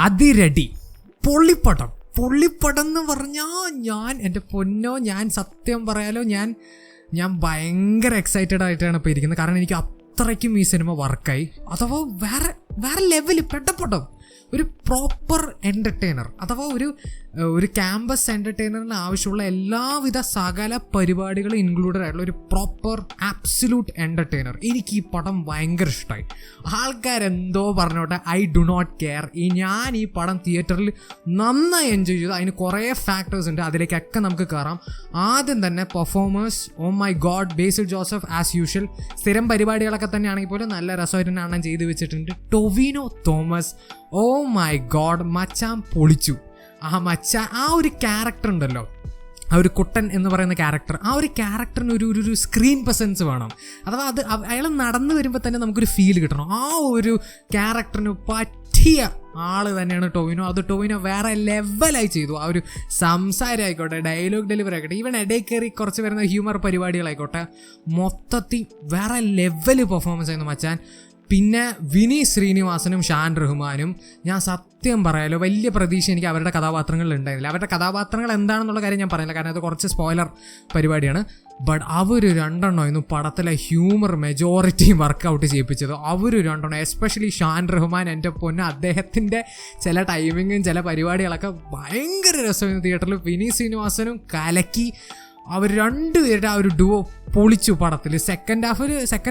അതിരടി പൊള്ളിപ്പടം എന്ന് പറഞ്ഞാൽ എൻ്റെ പൊന്നോ, ഞാൻ സത്യം പറയാലോ, ഞാൻ ഭയങ്കര എക്സൈറ്റഡ് ആയിട്ടാണ് ഇപ്പോൾ ഇരിക്കുന്നത്. കാരണം എനിക്ക് അത്രയ്ക്കും ഈ സിനിമ വർക്കായി. അഥവാ വേറെ ലെവല് പെട്ടപ്പടം, ഒരു പ്രോപ്പർ എൻ്റർടൈനർ, അഥവാ ഒരു ക്യാമ്പസ് എൻ്റർടൈനറിന് ആവശ്യമുള്ള എല്ലാവിധ സകല പരിപാടികളും ഇൻക്ലൂഡഡ് ആയിട്ടുള്ള ഒരു പ്രോപ്പർ ആബ്സല്യൂട്ട് എൻ്റർടൈനർ. എനിക്ക് ഈ പടം ഭയങ്കര ഇഷ്ടമായി. ആൾക്കാരെന്തോ പറഞ്ഞോട്ടെ, ഐ ഡു നോട്ട് കെയർ. ഞാൻ ഈ പടം തിയേറ്ററിൽ നന്നായി എൻജോയ് ചെയ്തു. അതിന് കുറേ ഫാക്ടേഴ്സ് ഉണ്ട്, അതിലേക്കൊക്കെ നമുക്ക് കയറാം. ആദ്യം തന്നെ performers, oh my god, Basil Joseph as usual. സ്ഥിരം പരിപാടികളൊക്കെ തന്നെയാണെങ്കിൽ പോലും നല്ല രസമായിട്ട് അണ്ണൻ ചെയ്ത് വെച്ചിട്ടുണ്ട്. Tovino Thomas, oh my god, മച്ചാൻ പൊളിച്ചു. ആ ഒരു ക്യാരക്ടർ ഉണ്ടല്ലോ, ആ ഒരു കുട്ടൻ എന്ന് പറയുന്ന ക്യാരക്ടർ, ആ ഒരു ക്യാരക്ടറിന് ഒരു സ്ക്രീൻ പ്രസൻസ് വേണം. അഥവാ അയാൾ നടന്നു വരുമ്പോൾ തന്നെ നമുക്കൊരു ഫീൽ കിട്ടണം. ആ ഒരു ക്യാരക്ടറിന് പറ്റിയ ആള് തന്നെയാണ് ടൊവിനോ. ടൊവിനോ വേറെ ലെവലായി ചെയ്തു. ആ ഒരു സംസാരം ആയിക്കോട്ടെ, ഡയലോഗ് ഡെലിവറി ആയിക്കോട്ടെ, ഈവൻ ഇടയിൽ കയറി കുറച്ച് വരുന്ന ഹ്യൂമർ പരിപാടികളായിക്കോട്ടെ, മൊത്തത്തിൽ വേറെ ലെവല് പെർഫോമൻസ് ആയിരുന്നു മച്ചാൻ. പിന്നെ വിനീത് ശ്രീനിവാസനും ഷാൻ റഹ്മാനും, ഞാൻ സത്യം പറയാലോ, വലിയ പ്രതീക്ഷ എനിക്ക് അവരുടെ കഥാപാത്രങ്ങളിൽ ഉണ്ടായിരുന്നില്ല. അവരുടെ കഥാപാത്രങ്ങൾ എന്താണെന്നുള്ള കാര്യം ഞാൻ പറയുന്നില്ല, കാരണം അത് കുറച്ച് സ്പോയിലർ പരിപാടിയാണ്. ബട്ട് അവർ രണ്ടെണ്ണമായിരുന്നു പടത്തിലെ ഹ്യൂമർ മെജോറിറ്റിയും വർക്കൗട്ട് ചെയ്യിപ്പിച്ചത്. അവർ രണ്ടെണ്ണം, എസ്പെഷ്യലി ഷാൻ റഹ്മാൻ, എൻ്റെ പൊന്ന്, അദ്ദേഹത്തിൻ്റെ ചില ടൈമിങ്ങും ചില പരിപാടികളൊക്കെ ഭയങ്കര രസമായിരുന്നു തിയേറ്ററിൽ. വിനീത് ശ്രീനിവാസനും കലക്കി. അവർ രണ്ടുപേരുടെ ആ ഒരു ഡുവോ പൊളിച്ചു പടത്തിൽ. സെക്കൻഡ്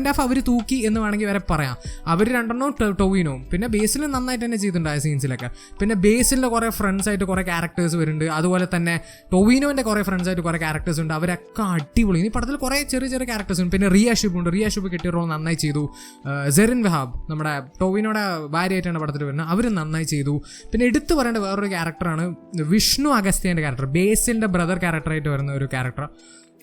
ഹാഫ് അവർ തൂക്കി എന്ന് വേണമെങ്കിൽ വരെ പറയാം. അവർ രണ്ടെണ്ണവും ടൊവിനോവും. പിന്നെ ബേസിൽ നന്നായിട്ട് തന്നെ ചെയ്തിട്ടുണ്ട് ആ സീൻസിലൊക്കെ. പിന്നെ ബേസിലിൻ്റെ കുറേ ഫ്രണ്ട്സായിട്ട് കുറേ ക്യാരക്ടേഴ്സ് വരുന്നുണ്ട്. അതുപോലെ തന്നെ ടൊവിനോൻ്റെ കുറേ ഫ്രണ്ട്സായിട്ട് കുറേ ക്യാരക്ടേഴ്സ് ഉണ്ട്. അവരൊക്കെ അടിപൊളി. ഈ പടത്തിൽ കുറേ ചെറിയ ക്യാരക്ടേഴ്സ് ഉണ്ട്. പിന്നെ റിയ ഷുബ് കിട്ടിയ റോൾ നന്നായി ചെയ്തു. സെറിൻ വഹാബ്, നമ്മുടെ ടൊവിനോയുടെ ഭാര്യയായിട്ടാണ് പടത്തിൽ വരുന്നത്, അവർ നന്നായി ചെയ്തു. പിന്നെ എടുത്തു പറയേണ്ട വേറൊരു ക്യാരക്ടറാണ് വിഷ്ണു അഗസ്ത്യൻ്റെ ക്യാരക്ടർ, ബേസിലിൻ്റെ ബ്രദർ ക്യാരക്ടറായിട്ട് വരുന്ന ഒരു ക്യാരക്ടർ.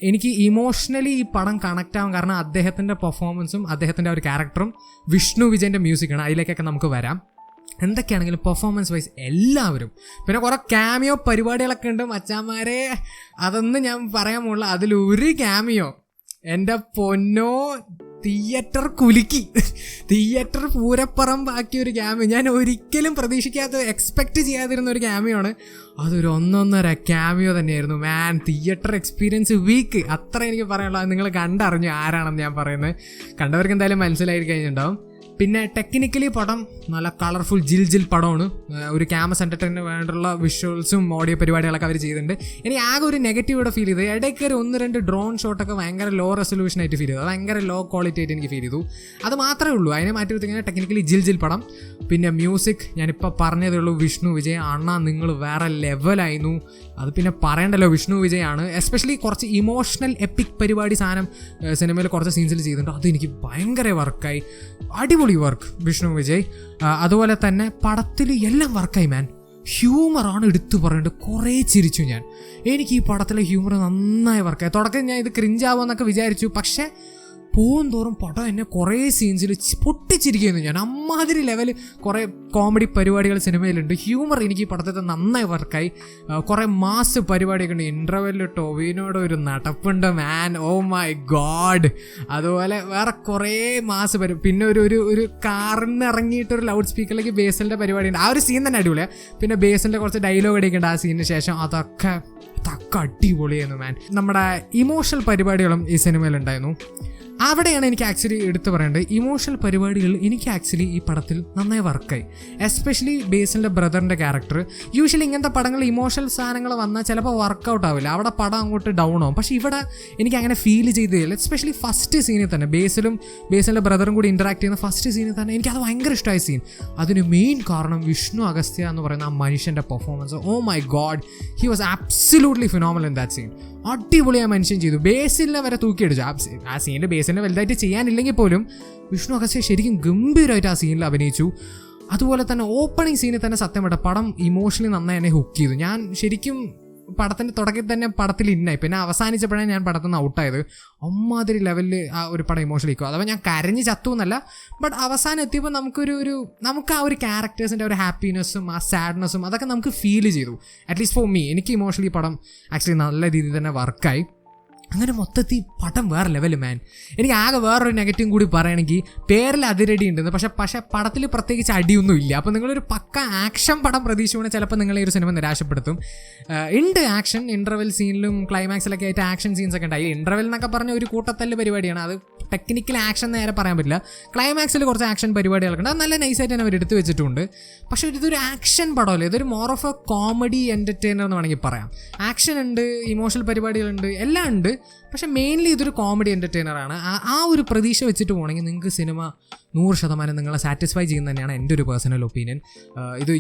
എനിക്ക് ഇമോഷണലി ഈ പടം കണക്റ്റ് ആവാൻ കാരണം അദ്ദേഹത്തിൻ്റെ പെർഫോമൻസും അദ്ദേഹത്തിൻ്റെ ഒരു ക്യാരക്ടറും വിഷ്ണു വിജയൻ്റെ മ്യൂസിക്കാണ്. അതിലേക്കൊക്കെ നമുക്ക് വരാം. എന്തൊക്കെയാണെങ്കിലും പെർഫോമൻസ് വൈസ് എല്ലാവരും. പിന്നെ കുറേ ക്യാമിയോ പരിപാടികളൊക്കെ ഉണ്ട് മച്ചാന്മാരെ, അതൊന്നും ഞാൻ പറയാൻ പോകുന്നില്ല. അതിലൊരു ക്യാമിയോ എൻ്റെ പൊന്നോ, തിയേറ്റർ കുലുക്കി. തിയേറ്റർ പൂരപ്പറമ്പാക്കിയ ഒരു ക്യാമിയോ. ഞാൻ ഒരിക്കലും പ്രതീക്ഷിക്കാത്ത, എക്സ്പെക്റ്റ് ചെയ്യാതിരുന്ന ഒരു ക്യാമിയോ ആണ്. അതൊരു 1.5 ക്യാമിയോ തന്നെയായിരുന്നു മാൻ. തിയേറ്റർ എക്സ്പീരിയൻസ് വീക്ക്, അത്ര എനിക്ക് പറയാനുള്ളത്. അത് നിങ്ങൾ കണ്ടറിഞ്ഞു ആരാണെന്ന് ഞാൻ പറയുന്നത്. കണ്ടവർക്ക് എന്തായാലും മനസ്സിലായി കഴിഞ്ഞിട്ടുണ്ടാവും. പിന്നെ ടെക്നിക്കലി പടം നല്ല കളർഫുൾ ജിൽ പടമാണ്. ഒരു ക്യാമ്പസ് എൻ്റർടൈനറിന് വേണ്ടിയുള്ള വിഷ്വൽസും ഓഡിയോ പരിപാടികളൊക്കെ അവർ ചെയ്തിട്ടുണ്ട്. എനിക്ക് ആകെ ഒരു നെഗറ്റീവ് ഇവിടെ ഫീൽ ചെയ്തു. ഇടയ്ക്ക് ഒരു 1-2 ഡ്രോൺ ഷോട്ടൊക്കെ ഭയങ്കര ലോ റെസൊല്യൂഷൻ ആയിട്ട് ഫീൽ ചെയ്തു. ഭയങ്കര ലോ ക്വാളിറ്റി ആയിട്ട് എനിക്ക് ഫീൽ ചെയ്തു. അത് മാത്രമേ ഉള്ളൂ. അതിനെ മാറ്റി വെച്ചിങ്ങനെ ടെക്നിക്കലി ജിൽ പടം. പിന്നെ മ്യൂസിക് ഞാനിപ്പോൾ പറഞ്ഞതേ ഉള്ളൂ, വിഷ്ണു വിജയ് അണ്ണാ, നിങ്ങൾ വേറെ ലെവലായിരുന്നു. അത് പിന്നെ പറയണ്ടല്ലോ, വിഷ്ണു വിജയ് ആണ്. എസ്പെഷ്യലി കുറച്ച് ഇമോഷണൽ എപ്പിക് പരിപാടി സാധനം സിനിമയിൽ കുറച്ച് സീൻസിൽ ചെയ്തിട്ടുണ്ട്. അതെനിക്ക് ഭയങ്കര വർക്കായി. അടിപൊളി വർക്ക് വിഷ്ണു വിജയ്. അതുപോലെ തന്നെ പടത്തിൽ എല്ലാം വർക്കായി മാൻ. ഹ്യൂമറാണ് എടുത്തു പറയേണ്ടത്. കുറേ ചിരിച്ചു ഞാൻ. എനിക്ക് ഈ പടത്തിലെ ഹ്യൂമർ നന്നായി വർക്കായി. തുടക്കം ഞാൻ ഇത് ക്രിഞ്ചാവുമെന്നൊക്കെ വിചാരിച്ചു, പക്ഷേ പോകും തോറും പടം എന്നെ കുറേ സീൻസിൽ പൊട്ടിച്ചിരിക്കുന്നു ഞാൻ. അമ്മാതിരി ലെവൽ കുറേ കോമഡി പരിപാടികൾ സിനിമയിലുണ്ട്. ഹ്യൂമർ എനിക്ക് ഈ പടത്തിൽ നന്നായി വർക്കായി. കുറേ മാസ് പരിപാടിയൊക്കെ ഉണ്ട്. ഇൻ്റർവെല്ലിൽ ടൊവിനോയുടെ ഒരു നടപ്പുണ്ട് മാൻ, ഓ മൈ ഗോഡ്. അതുപോലെ വേറെ കുറേ മാസ് പിന്നെ ഒരു കാറിൽ നിന്ന് ഇറങ്ങിയിട്ടൊരു ലൗഡ് സ്പീക്കറിലേക്ക് ബേസിലിൻ്റെ പരിപാടിയുണ്ട്. ആ ഒരു സീൻ തന്നെ അടിപൊളിയാണ്. പിന്നെ ബേസിലിൻ്റെ കുറച്ച് ഡയലോഗ് അടിക്കുന്നുണ്ട് ആ സീനിന് ശേഷം. അതൊക്കെ അടിപൊളിയായിരുന്നു മാൻ. നമ്മുടെ ഇമോഷണൽ പരിപാടികളും ഈ സിനിമയിലുണ്ടായിരുന്നു. അവിടെയാണ് എനിക്ക് ആക്ച്വലി എടുത്തു പറയേണ്ടത്. ഇമോഷണൽ പരിപാടികൾ എനിക്ക് ആക്ച്വലി ഈ പടത്തിൽ നന്നായി വർക്കായി. എസ്പെഷ്യലി ബേസിലിൻ്റെ ബ്രദറിൻ്റെ ക്യാരക്ടർ. യൂഷ്വലി ഇങ്ങനത്തെ പടങ്ങൾ ഇമോഷണൽ സാധനങ്ങൾ വന്നാൽ ചിലപ്പോൾ വർക്കൗട്ട് ആവില്ല, അവിടെ പടം അങ്ങോട്ട് ഡൗൺ ആവും. പക്ഷേ ഇവിടെ എനിക്ക് അങ്ങനെ ഫീൽ ചെയ്തില്ല. എസ്പെഷ്യലി ഫസ്റ്റ് സീനിൽ തന്നെ ബേസിലിൻ്റെ ബ്രദറും കൂടി ഇൻറ്ററാക്ട് ചെയ്യുന്ന ഫസ്റ്റ് സീനിൽ തന്നെ എനിക്കത് ഭയങ്കര ഇഷ്ടമായ സീൻ. അതിന് മെയിൻ കാരണം വിഷ്ണു അഗസ്ത്യ എന്ന് പറയുന്ന ആ മനുഷ്യൻ്റെ performance. Oh my god, he was absolutely phenomenal in that scene. അടിപൊളിയായി മനുഷ്യൻ ചെയ്തു. ബേസിലിനെ വരെ തൂക്കിയടിച്ചു. ആ സീനിൽ ബേസിലിനെ വലുതായിട്ട് ചെയ്യാനില്ലെങ്കിൽ പോലും വിഷ്ണു അഗസ്ത്യ ശരിക്കും ഗംഭീരമായിട്ട് ആ സീനിൽ അഭിനയിച്ചു. അതുപോലെ തന്നെ ഓപ്പണിങ് സീനിൽ തന്നെ സത്യം പറഞ്ഞ പടം ഇമോഷണലി നന്നായി എന്നെ ഹുക്ക് ചെയ്തു. ഞാൻ ശരിക്കും പടത്തിൻ്റെ തുടക്കത്തിൽ തന്നെ പടത്തിൽ ഇന്നായി. പിന്നെ അവസാനിച്ചപ്പോഴാണ് ഞാൻ പടത്തിൽ നിന്ന് ഔട്ടായത്. അമ്മാതിരി ലെവലിൽ ആ ഒരു പടം ഇമോഷണലിക്കും. അഥവാ ഞാൻ കരഞ്ഞ് ചത്തു എന്നല്ല, ബട്ട് അവസാനം എത്തിയപ്പോൾ നമുക്ക് ആ ഒരു ക്യാരക്ടേഴ്സിൻ്റെ ഒരു ഹാപ്പിനെസ്സും ആ സാഡ്നെസ്സും അതൊക്കെ നമുക്ക് ഫീൽ ചെയ്തു. At least for me. എനിക്ക് ഇമോഷണലി പടം ആക്ച്വലി നല്ല രീതിയിൽ തന്നെ വർക്കായി. അങ്ങനെ മൊത്തത്തിൽ പടം വേറെ ലെവല് മാൻ. എനിക്ക് ആകെ വേറൊരു നെഗറ്റീവ് കൂടി പറയുകയാണെങ്കിൽ പേരിൽ അതിരടി ഉണ്ടെന്ന്, പക്ഷേ പടത്തിൽ പ്രത്യേകിച്ച് അടിയൊന്നും ഇല്ല. അപ്പോൾ നിങ്ങളൊരു പക്ക ആക്ഷൻ പടം പ്രതീക്ഷിച്ചുകൊണ്ട് ചിലപ്പോൾ നിങ്ങളെ ഒരു സിനിമ നിരാശപ്പെടുത്തും. ഉണ്ട് ആക്ഷൻ, ഇൻ്റർവെൽ സീനിലും ക്ലൈമാക്സിലൊക്കെ ആയിട്ട് ആക്ഷൻ സീൻസൊക്കെ ഉണ്ടായി. ഇൻ്റർവെൽ എന്നൊക്കെ പറഞ്ഞ ഒരു കൂട്ടത്തല്ല് പരിപാടിയാണ്, അത് ടെക്നിക്കൽ ആക്ഷൻ നേരെ പറയാൻ പറ്റില്ല. ക്ലൈമാക്സിൽ കുറച്ച് ആക്ഷൻ പരിപാടികളൊക്കെ ഉണ്ട്, അത് നല്ല നൈസായിട്ട് തന്നെ അവർ എടുത്തു വെച്ചിട്ടുണ്ട്. പക്ഷേ ഇതൊരു ആക്ഷൻ പടമല്ലേ, ഇതൊരു more of A comedy entertainer എന്ന് വേണമെങ്കിൽ പറയാം. ആക്ഷൻ ഉണ്ട്, ഇമോഷണൽ പരിപാടികളുണ്ട്, എല്ലാം ഉണ്ട്. പക്ഷേ മെയിൻലി ഇതൊരു കോമഡി എൻ്റർടൈനറാണ്. ആ ഒരു പ്രതീക്ഷ വെച്ചിട്ട് പോകണമെങ്കിൽ നിങ്ങൾക്ക് സിനിമ 100% നിങ്ങളെ സാറ്റിസ്ഫൈ ചെയ്യുന്നത് തന്നെയാണ് എൻ്റെ ഒരു പേഴ്സണൽ ഒപ്പീനിയൻ. ഇത്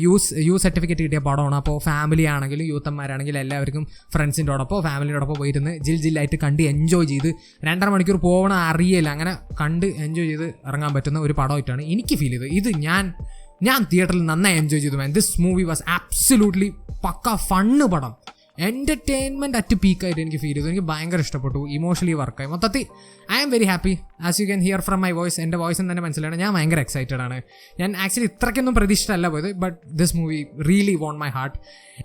യു സർട്ടിഫിക്കറ്റ് കിട്ടിയ പടമാണ്. അപ്പോൾ ഫാമിലി ആണെങ്കിലും യൂത്തന്മാരാണെങ്കിലും എല്ലാവർക്കും ഫ്രണ്ട്സിൻ്റോടൊപ്പം ഫാമിലിയോടൊപ്പം പോയിരുന്ന് ജില്ലായിട്ട് കണ്ട് എൻജോയ് ചെയ്ത് 2.5 മണിക്കൂർ പോകണം അറിയില്ല, അങ്ങനെ കണ്ട് എൻജോയ് ചെയ്ത് ഇറങ്ങാൻ പറ്റുന്ന ഒരു പടമായിട്ടാണ് എനിക്ക് ഫീൽ ചെയ്തത്. ഇത് ഞാൻ തിയേറ്ററിൽ നന്നായി എൻജോയ് ചെയ്തു man. This movie was absolutely പക്ക ഫണ്ണ് പടം, എൻ്റർടൈൻമെൻറ്റ് അറ്റ് പീക്കായിട്ട് എനിക്ക് ഫീൽ ചെയ്തു. എനിക്ക് ഭയങ്കര ഇഷ്ടപ്പെട്ടു, ഇമോഷണലി വർക്കായി. മൊത്തത്തിൽ I am very happy. As you can hear from my voice, എൻ്റെ വോയിസ് തന്നെ മനസ്സിലാണ്, ഞാൻ ഭയങ്കര എക്സൈറ്റഡ് ആണ്. ഞാൻ ആക്ച്വലി ഇത്രയ്ക്കൊന്നും പ്രതീക്ഷിച്ചല്ല പോയത്, but this movie really won my heart.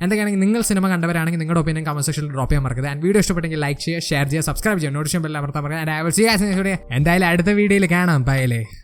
എന്തൊക്കെയാണെങ്കിൽ നിങ്ങൾ സിനിമ കണ്ടവരാണെങ്കിൽ നിങ്ങളുടെ ഒപ്പീനിയൻ കമന്റ് സെക്ഷനിൽ ഡ്രോപ്പ് ചെയ്യാൻ മറക്കരുത്. ആൻഡ് വീഡിയോ ഇഷ്ടപ്പെട്ടെങ്കിൽ ലൈക്ക് ചെയ്യുക, ഷെയർ ചെയ്യുക, സബ്സ്ക്രൈബ് ചെയ്യുക, നോട്ടിഫിക്കേഷൻ ബെൽ അമർത്താൻ മറക്കുക. And I will see you guys next video. എന്തായാലും അടുത്ത വീഡിയോയിൽ കാണാം. ബൈ.